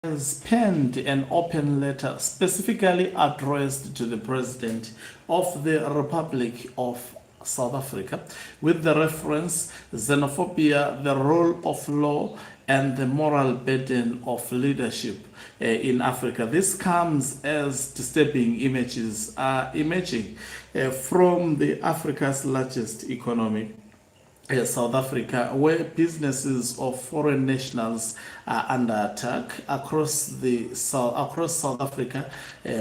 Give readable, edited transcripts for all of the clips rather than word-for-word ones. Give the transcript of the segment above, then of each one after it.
has penned an open letter specifically addressed to the President of the Republic of South Africa with the reference xenophobia, the role of law, and the moral burden of leadership in Africa. This comes as disturbing images are emerging from the Africa's largest economy, South Africa, where businesses of foreign nationals are under attack across South Africa,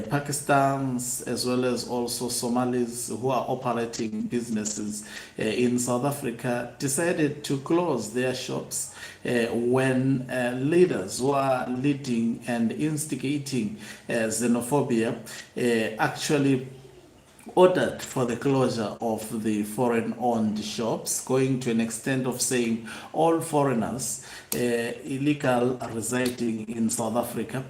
Pakistan, as well as also Somalis who are operating businesses in South Africa decided to close their shops when leaders who are leading and instigating xenophobia actually ordered for the closure of the foreign-owned shops, going to an extent of saying all foreigners illegal residing in South Africa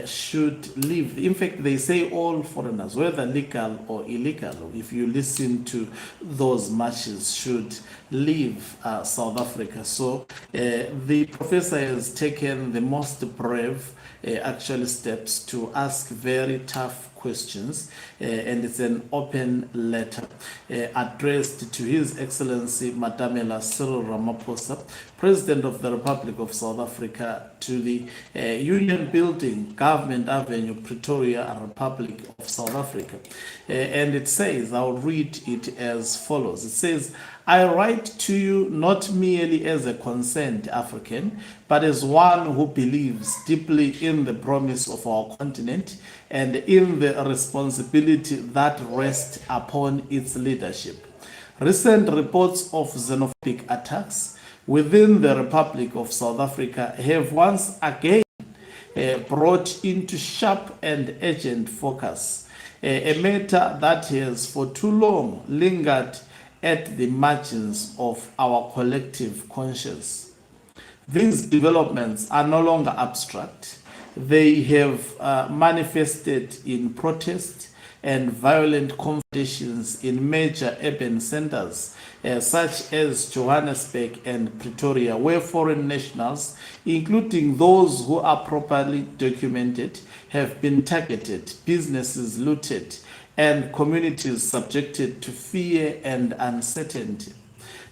should leave. In fact, they say all foreigners, whether legal or illegal, if you listen to those marches, should leave South Africa. So the professor has taken the most brave actual steps to ask very tough questions, and it's an open letter addressed to His Excellency Madamela Cyril Ramaphosa, President of the Republic of South Africa, to the Union Building, Government Avenue, Pretoria, Republic of South Africa. And it says, I'll read it as follows. It says, I write to you not merely as a concerned African, but as one who believes deeply in the promise of our continent and in the responsibility that rests upon its leadership. Recent reports of xenophobic attacks within the Republic of South Africa have once again brought into sharp and urgent focus a matter that has for too long lingered at the margins of our collective conscience. These developments are no longer abstract. They have manifested in protest and violent confrontations in major urban centers such as Johannesburg and Pretoria, where foreign nationals, including those who are properly documented, have been targeted, businesses looted, and communities subjected to fear and uncertainty.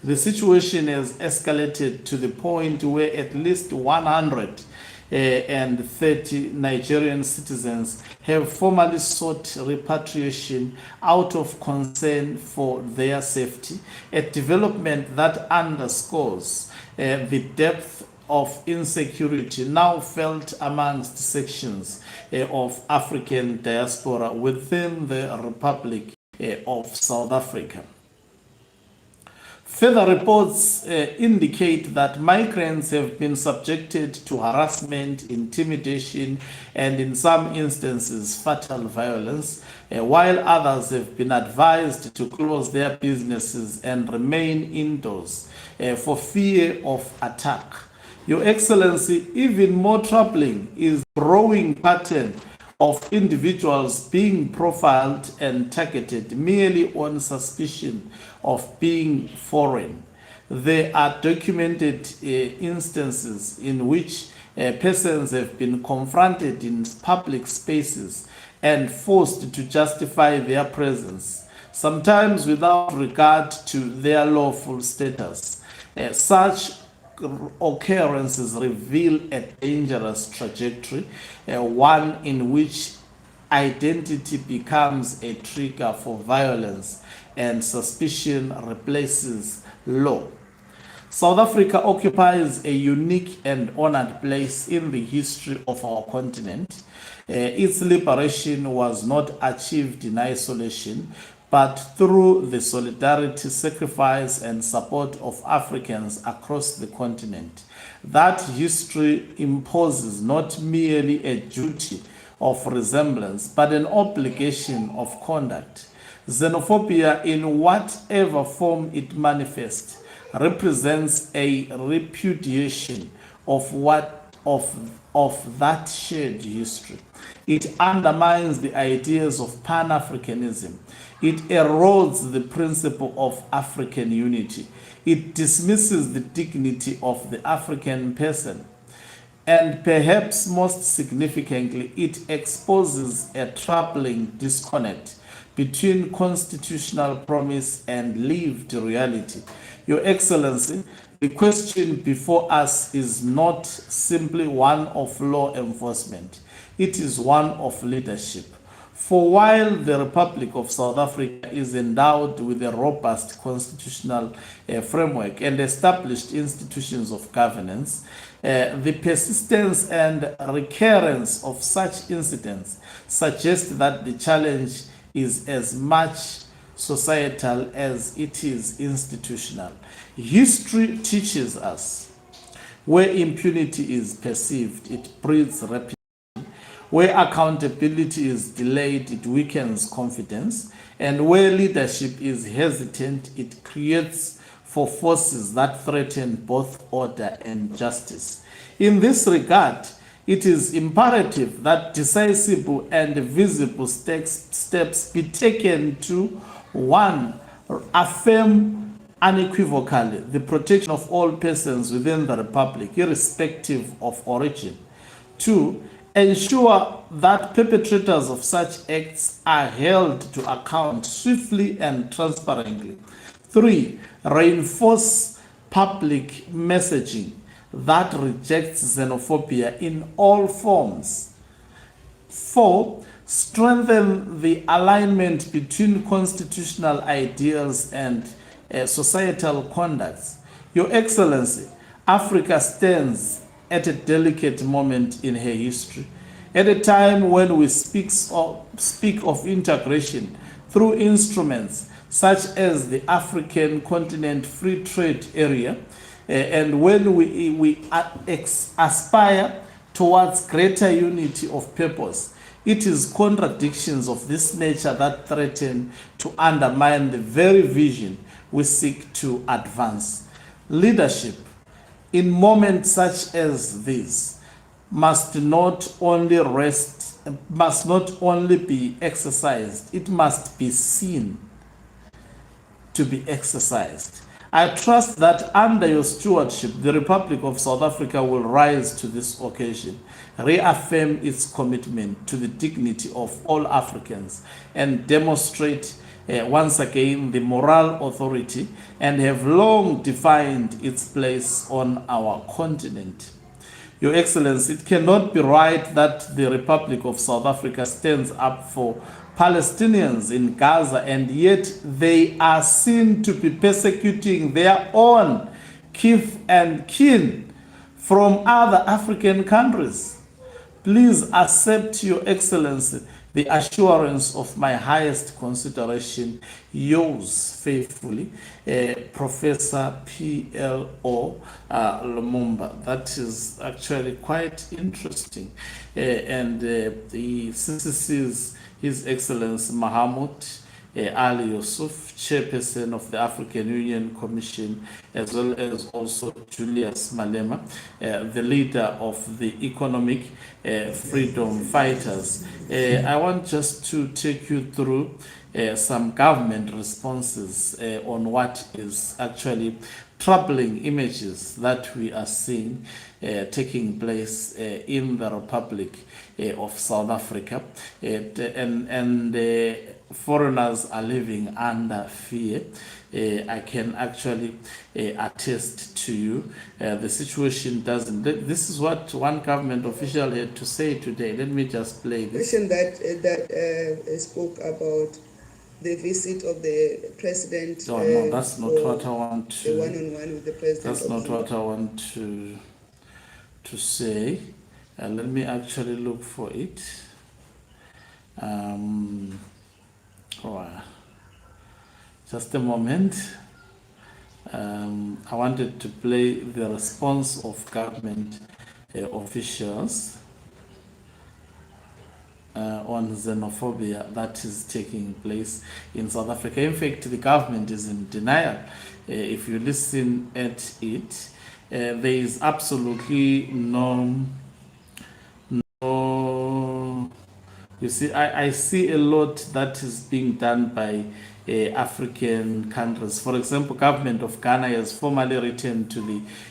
The situation has escalated to the point where at least 130 Nigerian citizens have formally sought repatriation out of concern for their safety, a development that underscores the depth of insecurity now felt amongst sections of African diaspora within the Republic of South Africa. Further reports indicate that migrants have been subjected to harassment, intimidation, and in some instances, fatal violence, while others have been advised to close their businesses and remain indoors for fear of attack. Your Excellency, even more troubling is the growing pattern of individuals being profiled and targeted merely on suspicion of being foreign. There are documented instances in which persons have been confronted in public spaces and forced to justify their presence, sometimes without regard to their lawful status. Such occurrences reveal a dangerous trajectory, one in which identity becomes a trigger for violence and suspicion replaces law. South Africa occupies a unique and honored place in the history of our continent. Its liberation was not achieved in isolation, but through the solidarity, sacrifice, and support of Africans across the continent. That history imposes not merely a duty of resemblance, but an obligation of conduct. Xenophobia, in whatever form it manifests, represents a repudiation of that shared history. It undermines the ideas of Pan-Africanism. It erodes the principle of African unity. It dismisses the dignity of the African person. And perhaps most significantly, it exposes a troubling disconnect between constitutional promise and lived reality. Your Excellency, the question before us is not simply one of law enforcement, it is one of leadership. For while the Republic of South Africa is endowed with a robust constitutional framework and established institutions of governance, the persistence and recurrence of such incidents suggest that the challenge is as much societal as it is institutional. History teaches us where impunity is perceived, it breeds reputation. Where accountability is delayed, it weakens confidence. And where leadership is hesitant, it creates for forces that threaten both order and justice. In this regard, it is imperative that decisive and visible steps be taken to 1. Affirm unequivocally the protection of all persons within the Republic, irrespective of origin. 2. Ensure that perpetrators of such acts are held to account swiftly and transparently. 3. Reinforce public messaging that rejects xenophobia in all forms. 4. Strengthen the alignment between constitutional ideals and societal conducts. Your Excellency, Africa stands at a delicate moment in her history, at a time when we speak of integration through instruments such as the African Continent Free Trade Area, and when we aspire towards greater unity of purpose. It is contradictions of this nature that threaten to undermine the very vision we seek to advance. Leadership in moments such as this must not only be exercised, it must be seen to be exercised. I trust that under your stewardship, the Republic of South Africa will rise to this occasion, reaffirm its commitment to the dignity of all Africans, and demonstrate once again the moral authority and have long defined its place on our continent. Your Excellency, it cannot be right that the Republic of South Africa stands up for Palestinians in Gaza and yet they are seen to be persecuting their own kith and kin from other African countries. Please accept, Your Excellency, the assurance of my highest consideration, yours faithfully, Professor P.L.O. Lumumba. That is actually quite interesting. And the CCC's His Excellency Mahamuд Ali Yusuf, Chairperson of the African Union Commission, as well as also Julius Malema, the leader of the economic freedom fighters. I want just to take you through some government responses on what is actually troubling images that we are seeing taking place in the Republic of South Africa, and foreigners are living under fear. I can actually attest to you the situation doesn't. This is what one government official had to say today. Let me just play this. That spoke about the visit of the president. No, that's not what I want to. The one-on-one with the president. That's not what I want to say. Let me actually look for it. Just a moment. I wanted to play the response of government officials on xenophobia that is taking place in South Africa. In fact, the government is in denial. If you listen at it, there is absolutely no. You see, I see a lot that is being done by African countries. For example, government of Ghana has formally written to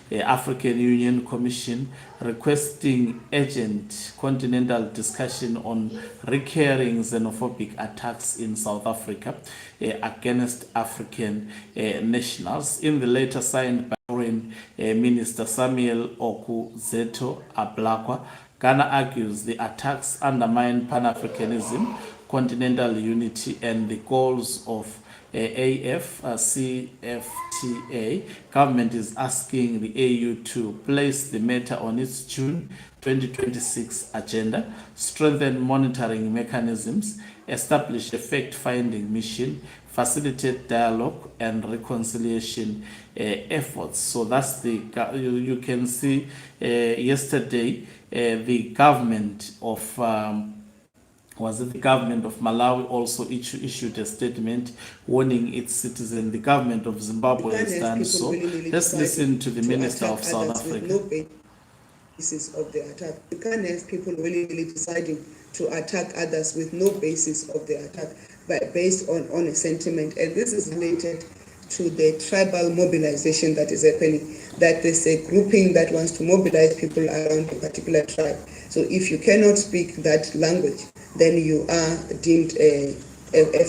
the African Union Commission requesting urgent continental discussion on recurring xenophobic attacks in South Africa against African nationals. In the letter signed by Foreign Minister Samuel Okuzeto Ablakwa, Ghana argues the attacks undermine Pan-Africanism, continental unity, and the goals of CFTA. Government is asking the AU to place the matter on its June 2026 agenda, strengthen monitoring mechanisms, establish a fact-finding mission, facilitate dialogue and reconciliation efforts. So that's the, you can see yesterday the government of the government of Malawi also issued a statement warning its citizens. The government of Zimbabwe has done so. Let's listen to the Minister of South Africa. No basis of the attack. You can't have people willingly deciding to attack others with no basis of the attack, but based on a sentiment. And this is related to the tribal mobilization that is happening, that there's a grouping that wants to mobilize people around a particular tribe. So if you cannot speak that language, then you are deemed a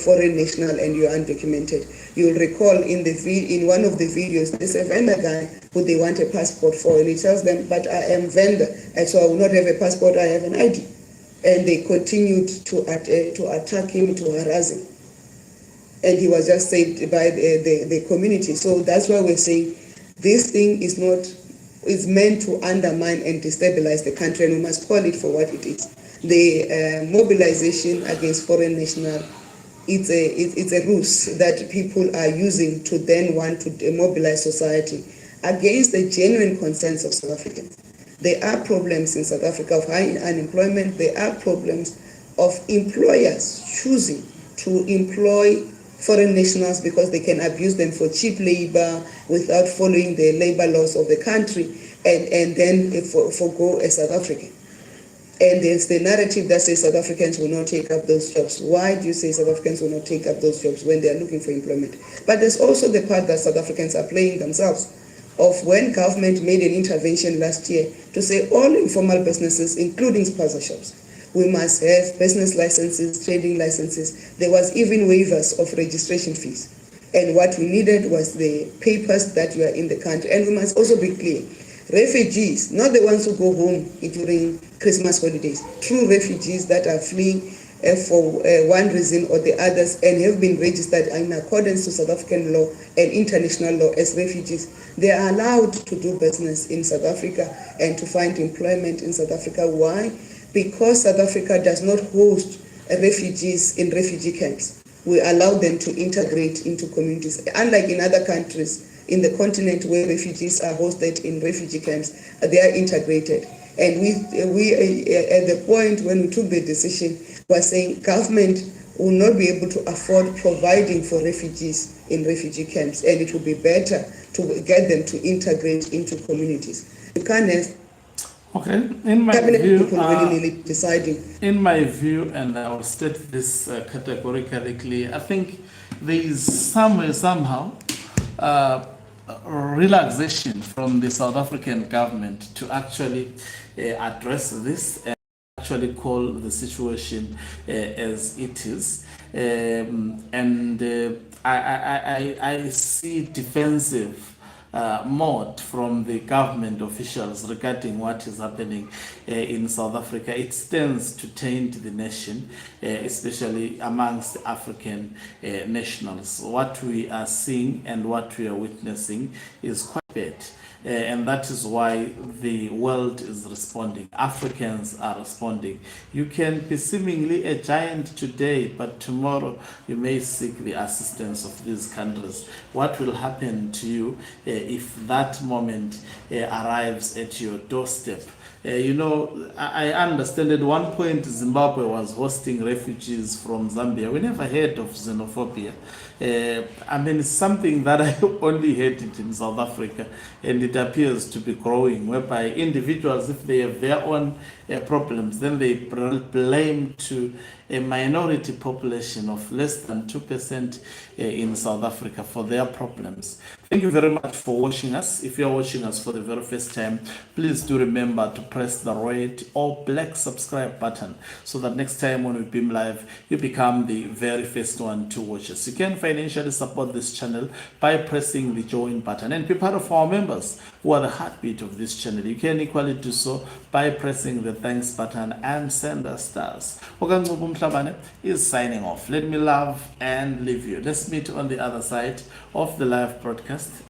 foreign national and you are undocumented. You'll recall in one of the videos, there's a vendor guy who they want a passport for, and he tells them, but I am vendor, and so I will not have a passport, I have an ID. And they continued to attack him, to harass him. And he was just saved by the community. So that's why we're saying this thing is meant to undermine and destabilize the country, and we must call it for what it is. The mobilization against foreign national, it's a ruse that people are using to then want to demobilize society against the genuine concerns of South Africans. There are problems in South Africa of high unemployment. There are problems of employers choosing to employ foreign nationals because they can abuse them for cheap labor without following the labor laws of the country, and then forgo a South African. And there's the narrative that says South Africans will not take up those jobs. Why do you say South Africans will not take up those jobs when they are looking for employment? But there's also the part that South Africans are playing themselves, of when government made an intervention last year to say all informal businesses, including spaza shops, we must have business licenses, trading licenses. There was even waivers of registration fees. And what we needed was the papers that you are in the country. And we must also be clear, refugees, not the ones who go home during Christmas holidays, true refugees that are fleeing for one reason or the others and have been registered in accordance to South African law and international law as refugees, they are allowed to do business in South Africa and to find employment in South Africa. Why? Because South Africa does not host refugees in refugee camps. We allow them to integrate into communities. Unlike in other countries in the continent where refugees are hosted in refugee camps, they are integrated. And we at the point when we took the decision, we were saying government will not be able to afford providing for refugees in refugee camps, and it would be better to get them to integrate into communities. You can't have in my view, deciding. In my view, and I will state this categorically clear, I think there is somehow relaxation from the South African government to actually address this and actually call the situation as it is. I see defensive mode from the government officials regarding what is happening in South Africa. It stands to taint the nation, especially amongst African nationals. What we are seeing and what we are witnessing is quite bad. And that is why the world is responding. Africans are responding. You can be seemingly a giant today, but tomorrow you may seek the assistance of these countries. What will happen to you if that moment arrives at your doorstep? I understand at one point Zimbabwe was hosting refugees from Zambia. We never heard of xenophobia. It's something that I only heard it in South Africa, and it appears to be growing, whereby individuals, if they have their own problems, then they blame to a minority population of less than 2% in South Africa for their problems. Thank you very much for watching us. If you're watching us for the very first time, please do remember to press the red or black subscribe button so that next time when we beam live, you become the very first one to watch us. You can financially support this channel by pressing the join button and be part of our members who are the heartbeat of this channel. You can equally do so by pressing the thanks button and send us stars. Okangubu Mhlabane is signing off. Let me love and leave you. Let's meet on the other side of the live broadcast.